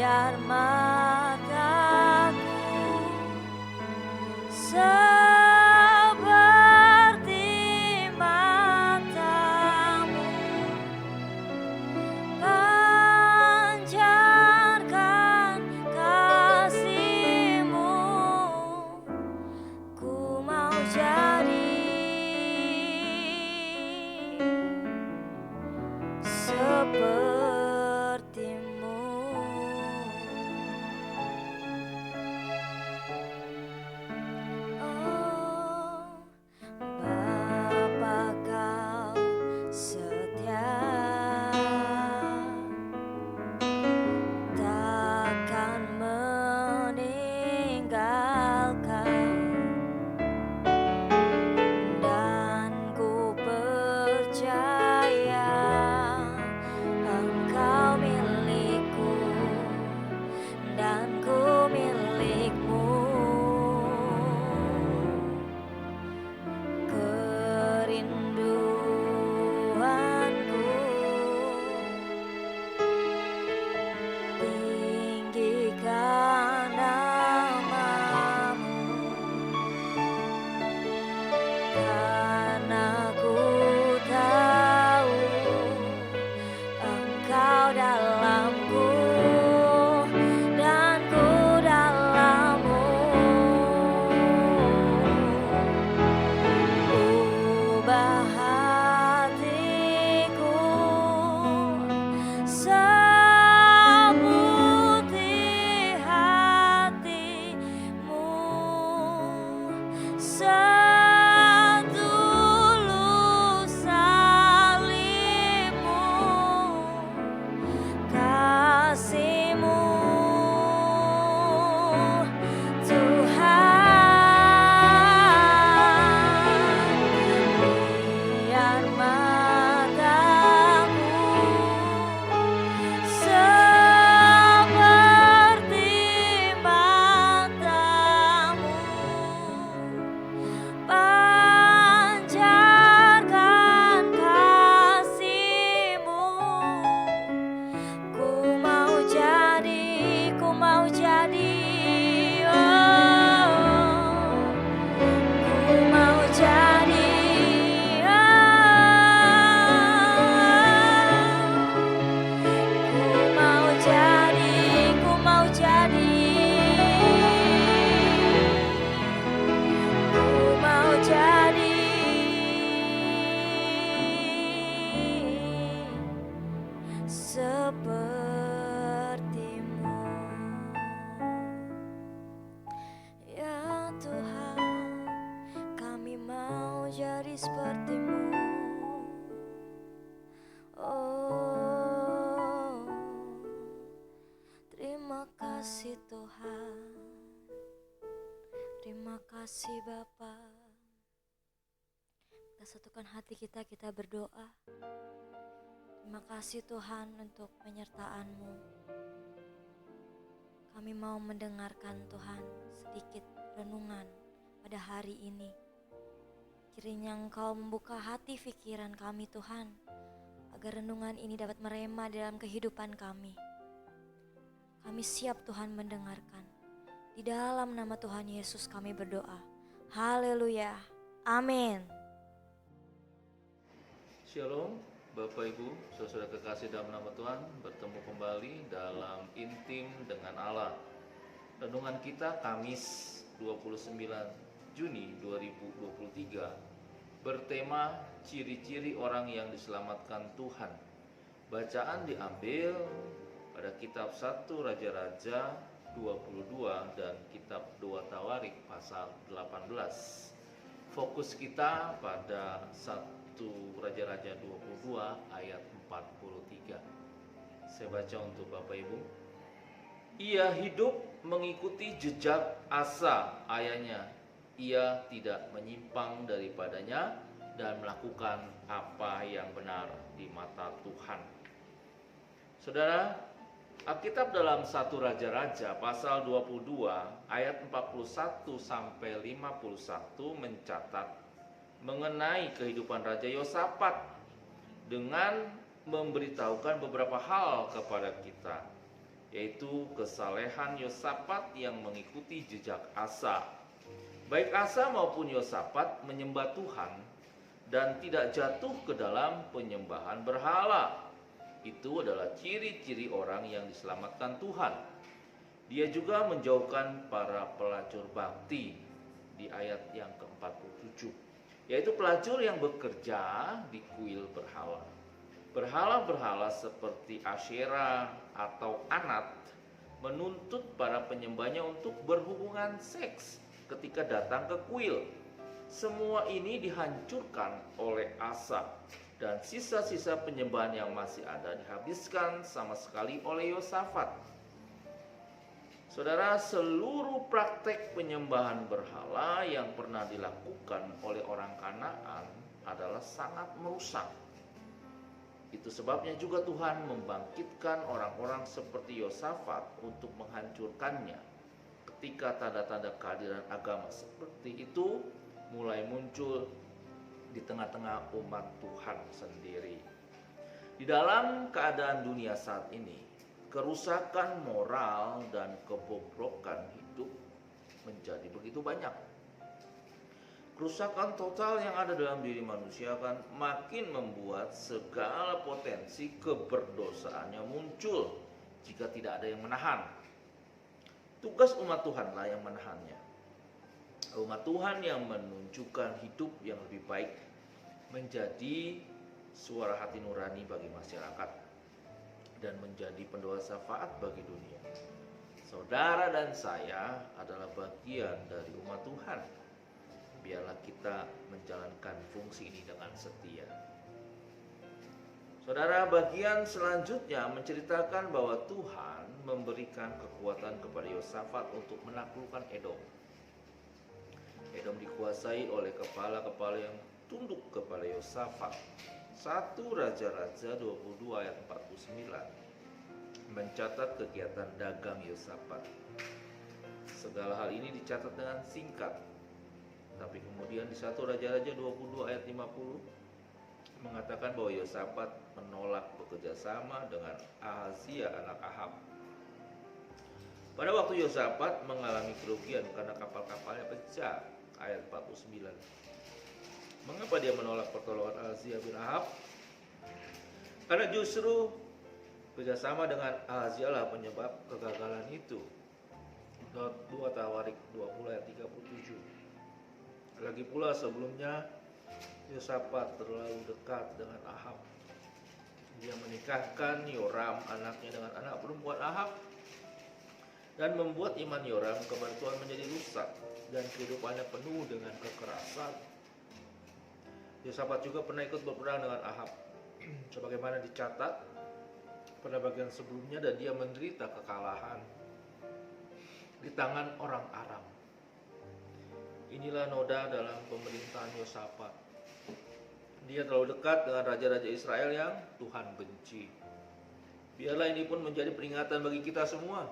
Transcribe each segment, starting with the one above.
biar mataku seperti matamu, pancarkan kasih-Mu. Ku mau jadi seperti-Mu. Oh Bapa, Kau setia, takkan meninggalkan, dan ku percaya Engkau milikku dan ku milik-Mu. Kerinduanku tinggikan nama-Mu, karena ku tahu Engkau dalamku dan ku dalam-Mu. Ubah hatiku seperti hati-Mu, setulus salib-Mu, kasih-Mu, Tuhan. Biar mataku seperti mata-Mu, pancarkan kasih-Mu. Ku mau jadi, oh, ku mau jadi ku mau jadi seperti-Mu. Ya Tuhan, kami mau jadi seperti-Mu. Oh, terima kasih Tuhan, terima kasih Bapa. Kita satukan hati kita berdoa. Terima kasih Tuhan untuk penyertaan-Mu. Kami mau mendengarkan Tuhan sedikit renungan pada hari ini. Kiranya Engkau membuka hati pikiran kami Tuhan, agar renungan ini dapat merema dalam kehidupan kami. Kami siap Tuhan mendengarkan. Di dalam nama Tuhan Yesus kami berdoa. Haleluya. Amin. Shalom Bapak Ibu, saudara kekasih dalam nama Tuhan, bertemu kembali dalam intim dengan Allah. Renungan kita Kamis 29 Juni 2023 bertema ciri-ciri orang yang diselamatkan Tuhan. Bacaan diambil pada kitab 1 Raja-Raja 22 dan kitab 2 Tawarik pasal 18. Fokus kita pada 1 Raja-Raja 22 ayat 43. Saya baca untuk Bapak Ibu. Ia hidup mengikuti jejak Asa ayahnya. Ia tidak menyimpang daripadanya dan melakukan apa yang benar di mata Tuhan. Saudara, Alkitab dalam 1 Raja-Raja pasal 22 ayat 41 sampai 51 mencatat mengenai kehidupan Raja Yosafat dengan memberitahukan beberapa hal kepada kita. yaitu kesalehan Yosafat yang mengikuti jejak Asa. Baik Asa maupun Yosafat menyembah Tuhan dan tidak jatuh ke dalam penyembahan berhala. Itu adalah ciri-ciri orang yang diselamatkan Tuhan. Dia juga menjauhkan para pelacur bakti di ayat yang ke-47, yaitu pelacur yang bekerja di kuil berhala. Berhala-berhala seperti Asyera atau Anat menuntut para penyembahnya untuk berhubungan seks ketika datang ke kuil. Semua ini dihancurkan oleh Asa, dan sisa-sisa penyembahan yang masih ada dihabiskan sama sekali oleh Yosafat. Saudara, seluruh praktek penyembahan berhala yang pernah dilakukan oleh orang Kanaan adalah sangat merusak. Itu sebabnya juga Tuhan membangkitkan orang-orang seperti Yosafat untuk menghancurkannya. Ketika tanda-tanda kehadiran agama seperti itu mulai muncul di tengah-tengah umat Tuhan sendiri. Di dalam keadaan dunia saat ini, kerusakan moral dan kebobrokan hidup menjadi begitu banyak. Kerusakan total yang ada dalam diri manusia akan makin membuat segala potensi keberdosaannya muncul jika tidak ada yang menahan. Tugas umat Tuhanlah yang menahannya. Umat Tuhan yang menunjukkan hidup yang lebih baik menjadi suara hati nurani bagi masyarakat dan menjadi pendoa syafaat bagi dunia. Saudara dan saya adalah bagian dari umat Tuhan. Biarlah kita menjalankan fungsi ini dengan setia. Saudara, bagian selanjutnya menceritakan bahwa Tuhan memberikan kekuatan kepada Yosafat untuk menaklukkan Edom. Edom dikuasai oleh kepala-kepala yang tunduk kepada Yosafat. 1 Raja-Raja 22 ayat 49 mencatat kegiatan dagang Yosafat. Segala hal ini dicatat dengan singkat. Tapi kemudian di 1 Raja-Raja 22 ayat 50 mengatakan bahwa Yosafat menolak bekerja sama dengan Ahazia anak Ahab. Pada waktu Yosafat mengalami kerugian karena kapal-kapalnya pecah, ayat 49. Mengapa dia menolak pertolongan Ahazia bin Ahab? Karena justru kerjasama dengan Ahazia lah penyebab kegagalan itu. 2 Tawarik 20 ayat 37. Lagi pula sebelumnya Yosafat terlalu dekat dengan Ahab. Dia menikahkan Yoram anaknya dengan anak perempuan Ahab dan membuat iman Yoram kepada Tuhan menjadi rusak dan kehidupannya penuh dengan kekerasan. Yosafat juga pernah ikut berperang dengan Ahab sebagaimana dicatat pada bagian sebelumnya, dan dia menderita kekalahan di tangan orang Aram. Inilah noda dalam pemerintahan Yosafat. Dia terlalu dekat dengan raja-raja Israel yang Tuhan benci. Biarlah ini pun menjadi peringatan bagi kita semua.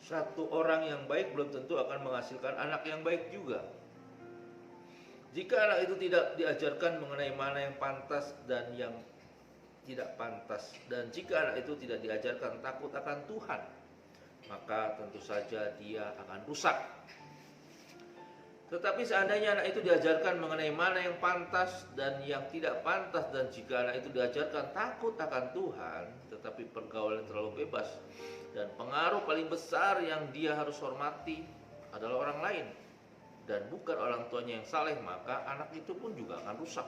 Satu orang yang baik belum tentu akan menghasilkan anak yang baik juga. Jika anak itu tidak diajarkan mengenai mana yang pantas dan yang tidak pantas, dan jika anak itu tidak diajarkan takut akan Tuhan, maka tentu saja dia akan rusak. Tetapi seandainya anak itu diajarkan mengenai mana yang pantas dan yang tidak pantas, dan jika anak itu diajarkan takut akan Tuhan, tetapi pergaulan terlalu bebas, dan pengaruh paling besar yang dia harus hormati adalah orang lain dan bukan orang tuanya yang saleh, maka anak itu pun juga akan rusak.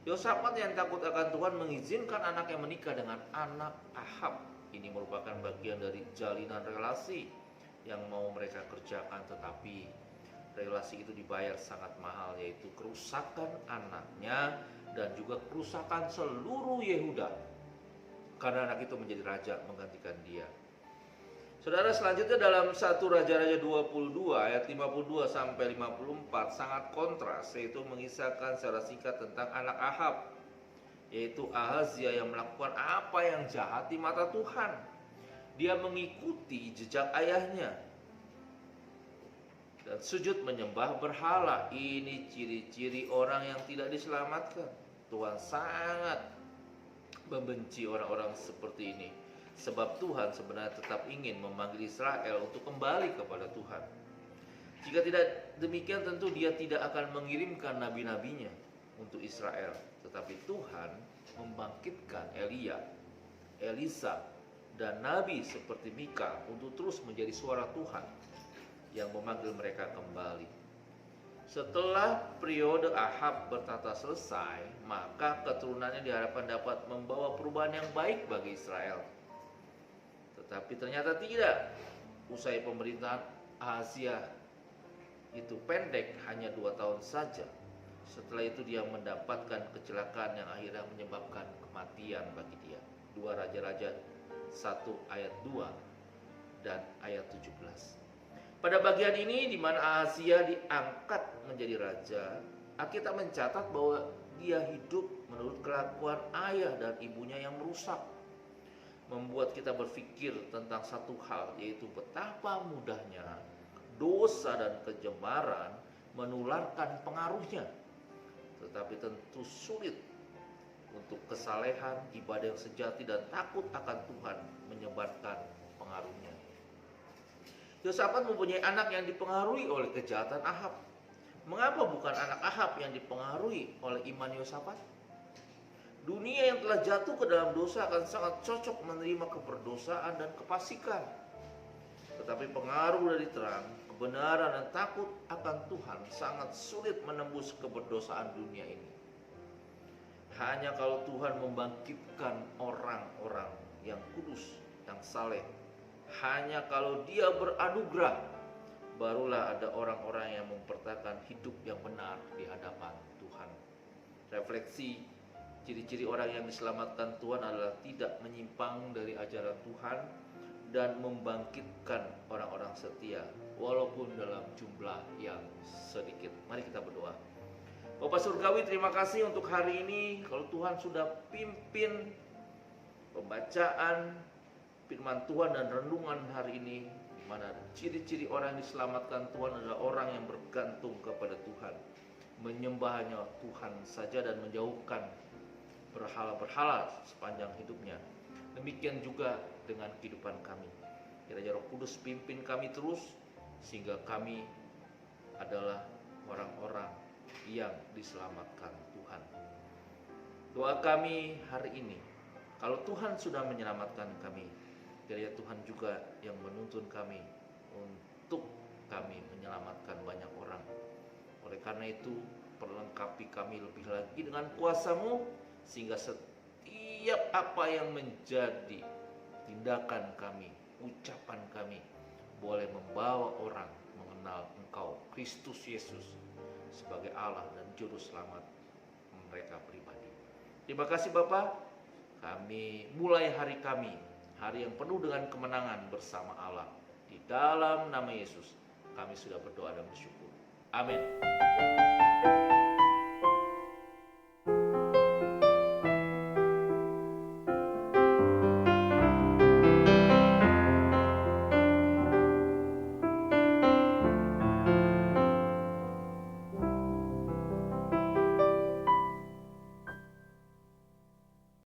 Yosafat yang takut akan Tuhan mengizinkan anaknya menikah dengan anak Ahab. Ini merupakan bagian dari jalinan relasi yang mau mereka kerjakan, tetapi relasi itu dibayar sangat mahal, yaitu kerusakan anaknya dan juga kerusakan seluruh Yehuda, karena anak itu menjadi raja menggantikan dia. Saudara, selanjutnya dalam 1 Raja-Raja 22 ayat 52 sampai 54 sangat kontras, yaitu mengisahkan secara singkat tentang anak Ahab, yaitu Ahazia yang melakukan apa yang jahat di mata Tuhan. Dia mengikuti jejak ayahnya dan sujud menyembah berhala. Ini ciri-ciri orang yang tidak diselamatkan. Tuhan sangat membenci orang-orang seperti ini. Sebab Tuhan sebenarnya tetap ingin memanggil Israel untuk kembali kepada Tuhan. Jika tidak demikian, tentu Dia tidak akan mengirimkan nabi-nabinya untuk Israel. Tetapi Tuhan membangkitkan Elia, Elisa, dan nabi seperti Mika untuk terus menjadi suara Tuhan yang memanggil mereka kembali. Setelah periode Ahab bertata selesai, maka keturunannya diharapkan dapat membawa perubahan yang baik bagi Israel. Tetapi ternyata tidak. Usai pemerintahan Ahazia itu pendek, hanya 2 tahun saja. Setelah itu dia mendapatkan kecelakaan yang akhirnya menyebabkan kematian bagi dia. 2 Raja-Raja 1 ayat 2 dan ayat 17. Pada bagian ini di mana Ahazia diangkat menjadi raja, Alkitab mencatat bahwa dia hidup menurut kelakuan ayah dan ibunya yang merusak. Membuat kita berpikir tentang satu hal, yaitu betapa mudahnya dosa dan kejemaran menularkan pengaruhnya. Tetapi tentu sulit untuk kesalehan, ibadah yang sejati dan takut akan Tuhan menyebarkan pengaruhnya. Yosafat mempunyai anak yang dipengaruhi oleh kejahatan Ahab. Mengapa bukan anak Ahab yang dipengaruhi oleh iman Yosafat? Dunia yang telah jatuh ke dalam dosa akan sangat cocok menerima keberdosaan dan kefasikan. Tetapi pengaruh dari terang, kebenaran dan takut akan Tuhan sangat sulit menembus keberdosaan dunia ini. Hanya kalau Tuhan membangkitkan orang-orang yang kudus, yang saleh, hanya kalau Dia beranugerah, barulah ada orang-orang yang mempertahankan hidup yang benar di hadapan Tuhan. Refleksi, ciri-ciri orang yang diselamatkan Tuhan adalah tidak menyimpang dari ajaran Tuhan dan membangkitkan orang-orang setia walaupun dalam jumlah yang sedikit. Mari kita berdoa. Bapa Surgawi, terima kasih untuk hari ini. Kalau Tuhan sudah pimpin pembacaan firman Tuhan dan renungan hari ini, di mana ciri-ciri orang yang diselamatkan Tuhan adalah orang yang bergantung kepada Tuhan, menyembahnya Tuhan saja dan menjauhkan berhala-berhala sepanjang hidupnya. Demikian juga dengan kehidupan kami. Kiranya Roh Kudus pimpin kami terus, sehingga kami adalah orang-orang yang diselamatkan Tuhan. Doa kami hari ini, kalau Tuhan sudah menyelamatkan kami, kiranya Tuhan juga yang menuntun kami untuk kami menyelamatkan banyak orang. Oleh karena itu, perlengkapi kami lebih lagi dengan kuasa-Mu, sehingga setiap apa yang menjadi tindakan kami, ucapan kami, boleh membawa orang mengenal Engkau, Kristus Yesus, sebagai Allah dan Juru Selamat mereka pribadi. Terima kasih Bapa. Kami mulai hari kami, hari yang penuh dengan kemenangan bersama Allah. Di dalam nama Yesus, kami sudah berdoa dan bersyukur. Amin.